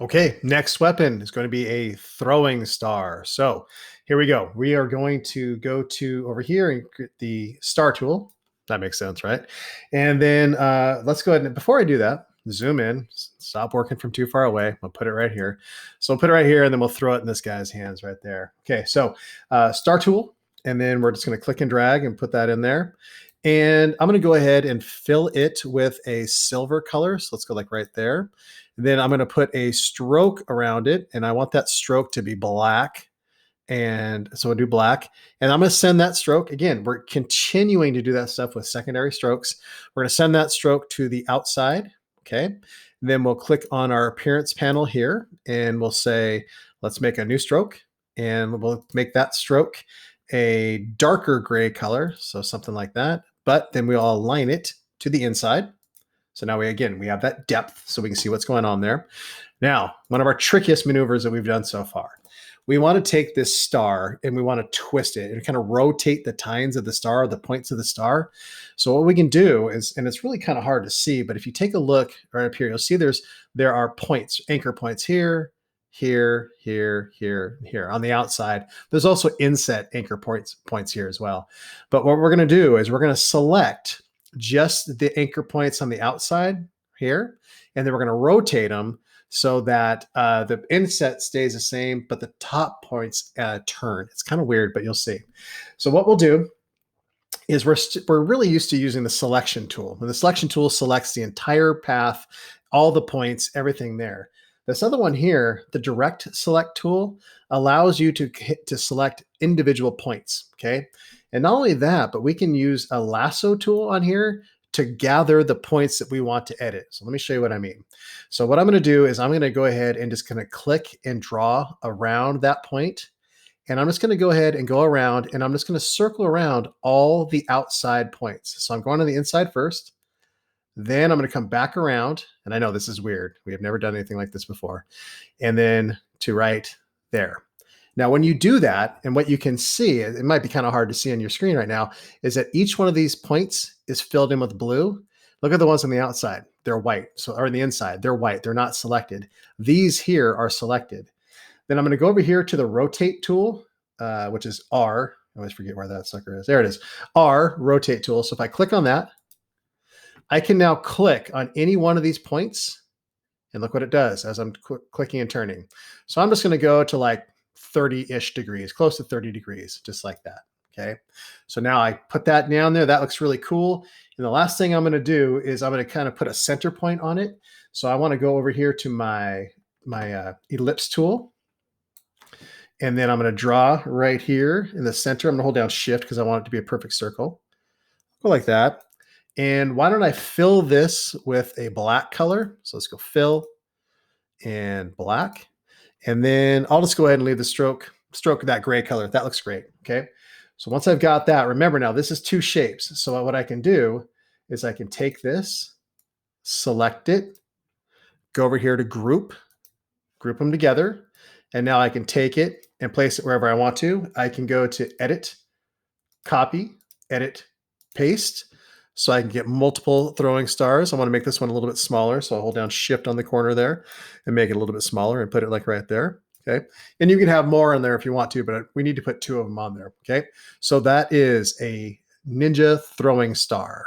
Okay, next weapon is going to be a throwing star. So here we go. We are going to go to over here and get the star tool. That makes sense, right? And then let's go ahead and before I do that, zoom in, stop working from too far away. I'll put it right here. So we'll put it right here and then we'll throw it in this guy's hands right there. Okay, so star tool. And then we're just going to click and drag and put that in there. And I'm going to go ahead and fill it with a silver color. So let's go like right there. Then I'm going to put a stroke around it, and I want that stroke to be black. And so we'll do black. And I'm going to send that stroke. Again, we're continuing to do that stuff with secondary strokes. We're going to send that stroke to the outside. Okay. Then we'll click on our appearance panel here, and we'll say, let's make a new stroke. And we'll make that stroke a darker gray color. So something like that. But then we'll align it to the inside. So now we have that depth so we can see what's going on there. Now, one of our trickiest maneuvers that we've done so far. We want to take this star and we want to twist it and kind of rotate the tines of the star, the points of the star. So what we can do is, and it's really kind of hard to see, but if you take a look right up here, you'll see there are points, anchor points here, here, here, here, here on the outside. There's also inset anchor points here as well. But what we're going to do is we're going to select just the anchor points on the outside here, and then we're going to rotate them so that the inset stays the same, but the top points turn. It's kind of weird, but you'll see. So what we'll do is we're really used to using the selection tool. And the selection tool selects the entire path, all the points, everything there. This other one here, the direct select tool, allows you to select individual points, okay? And not only that, but we can use a lasso tool on here to gather the points that we want to edit. So let me show you what I mean. So what I'm going to do is I'm going to go ahead and just kind of click and draw around that point. And I'm just going to go ahead and go around, and I'm just going to circle around all the outside points. So I'm going on the inside first. Then I'm going to come back around, and I know this is weird. We have never done anything like this before. And then to right there. Now, when you do that, and what you can see, it might be kind of hard to see on your screen right now, is that each one of these points is filled in with blue. Look at the ones on the outside. They're white. So, or on the inside, they're white. They're not selected. These here are selected. Then I'm going to go over here to the rotate tool, which is R. I always forget where that sucker is. There it is. R, rotate tool. So if I click on that, I can now click on any one of these points, and look what it does as I'm clicking and turning. So I'm just going to go to like 30-ish degrees, close to 30 degrees, just like that. Okay. So now I put that down there. That looks really cool. And the last thing I'm going to do is I'm going to kind of put a center point on it. So I want to go over here to my ellipse tool. And then I'm going to draw right here in the center. I'm going to hold down shift because I want it to be a perfect circle. Go like that. And why don't I fill this with a black color? So let's go fill and black. And then I'll just go ahead and leave the stroke that gray color. That looks great. Okay. So once I've got that, remember now this is two shapes. So what I can do is I can take this, select it, go over here to group them together. And now I can take it and place it wherever I want to. I can go to edit, copy, edit, paste. So I can get multiple throwing stars. I want to make this one a little bit smaller. So I'll hold down shift on the corner there and make it a little bit smaller and put it like right there. Okay. And you can have more on there if you want to, but we need to put two of them on there. Okay. So that is a ninja throwing star.